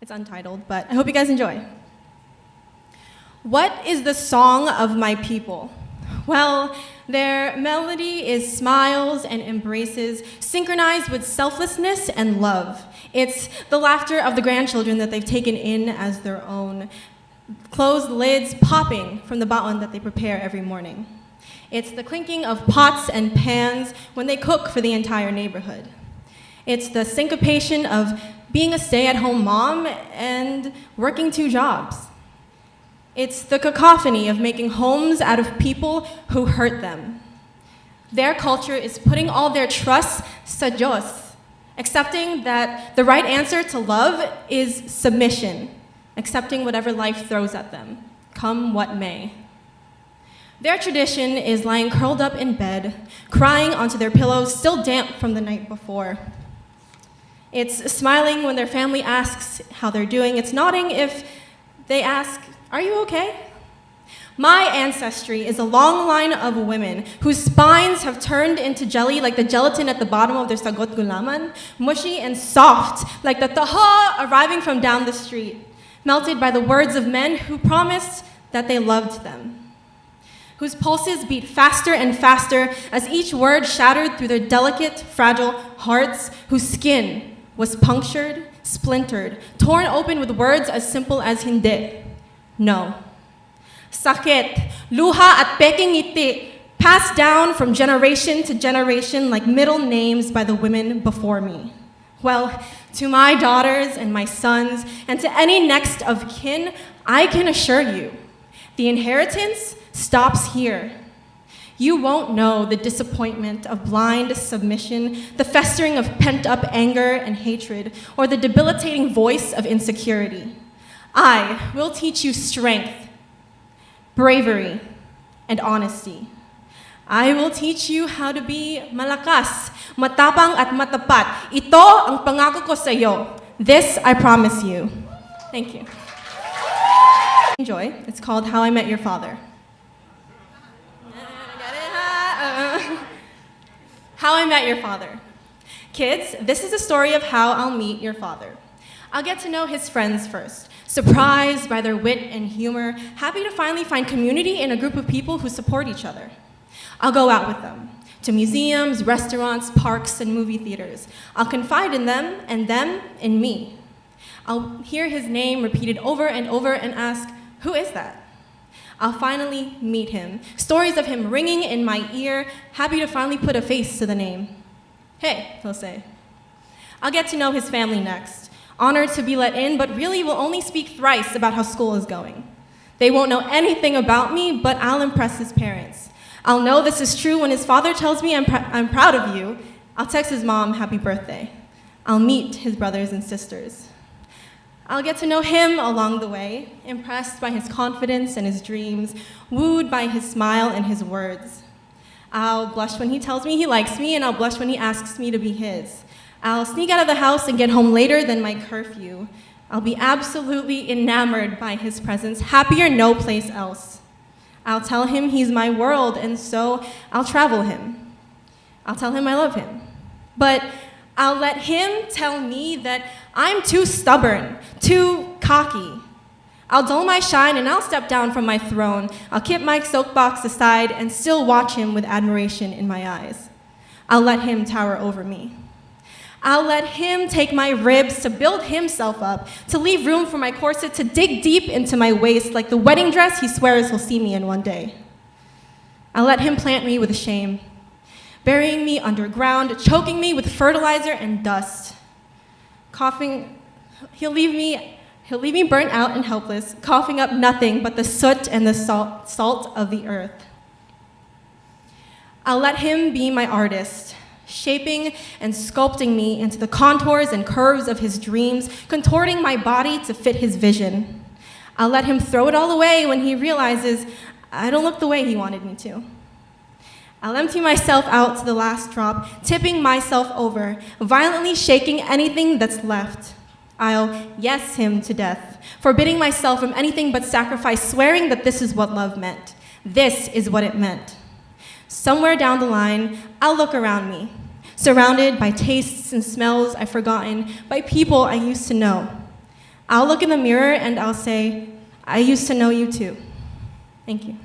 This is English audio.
It's untitled, but I hope you guys enjoy. What is the song of my people? Well, their melody is smiles and embraces, synchronized with selflessness and love. It's the laughter of the grandchildren that they've taken in as their own, closed lids popping from the baon that they prepare every morning. It's the clinking of pots and pans when they cook for the entire neighborhood. It's the syncopation of being a stay-at-home mom and working 2 jobs. It's the cacophony of making homes out of people who hurt them. Their culture is putting all their trust sa Diyos, accepting that the right answer to love is submission, accepting whatever life throws at them, come what may. Their tradition is lying curled up in bed, crying onto their pillows, still damp from the night before. It's smiling when their family asks how they're doing. It's nodding if they ask, "Are you okay?" My ancestry is a long line of women whose spines have turned into jelly like the gelatin at the bottom of their sagot gulaman, mushy and soft like the taha arriving from down the street, melted by the words of men who promised that they loved them, whose pulses beat faster and faster as each word shattered through their delicate, fragile hearts, whose skin was punctured, splintered, torn open with words as simple as hindi, no. Sakit, luha at peking ngiti, passed down from generation to generation like middle names by the women before me. Well, to my daughters and my sons, and to any next of kin, I can assure you, the inheritance stops here. You won't know the disappointment of blind submission, the festering of pent-up anger and hatred, or the debilitating voice of insecurity. I will teach you strength, bravery, and honesty. I will teach you how to be malakas, matapang at matapat. Ito ang pangako ko sa iyo. This I promise you. Thank you. Enjoy. It's called How I Met Your Father. How I Met Your Father. Kids, this is a story of how I'll meet your father. I'll get to know his friends first, surprised by their wit and humor, happy to finally find community in a group of people who support each other. I'll go out with them, to museums, restaurants, parks, and movie theaters. I'll confide in them and them in me. I'll hear his name repeated over and over and ask, who is that? I'll finally meet him. Stories of him ringing in my ear, happy to finally put a face to the name. Hey, he'll say. I'll get to know his family next. Honored to be let in, but really will only speak thrice about how school is going. They won't know anything about me, but I'll impress his parents. I'll know this is true when his father tells me I'm proud of you. I'll text his mom, happy birthday. I'll meet his brothers and sisters. I'll get to know him along the way, impressed by his confidence and his dreams, wooed by his smile and his words. I'll blush when he tells me he likes me, and I'll blush when he asks me to be his. I'll sneak out of the house and get home later than my curfew. I'll be absolutely enamored by his presence, happier no place else. I'll tell him he's my world, and so I'll travel him. I'll tell him I love him. But I'll let him tell me that I'm too stubborn, too cocky. I'll dull my shine and I'll step down from my throne. I'll keep my soapbox aside and still watch him with admiration in my eyes. I'll let him tower over me. I'll let him take my ribs to build himself up, to leave room for my corset to dig deep into my waist like the wedding dress he swears he'll see me in one day. I'll let him plant me with shame, burying me underground, choking me with fertilizer and dust. Coughing, he'll leave me burnt out and helpless, coughing up nothing but the soot and the salt of the earth. I'll let him be my artist, shaping and sculpting me into the contours and curves of his dreams, contorting my body to fit his vision. I'll let him throw it all away when he realizes I don't look the way he wanted me to. I'll empty myself out to the last drop, tipping myself over, violently shaking anything that's left. I'll yes him to death, forbidding myself from anything but sacrifice, swearing that this is what love meant. This is what it meant. Somewhere down the line, I'll look around me, surrounded by tastes and smells I've forgotten, by people I used to know. I'll look in the mirror and I'll say, I used to know you too. Thank you.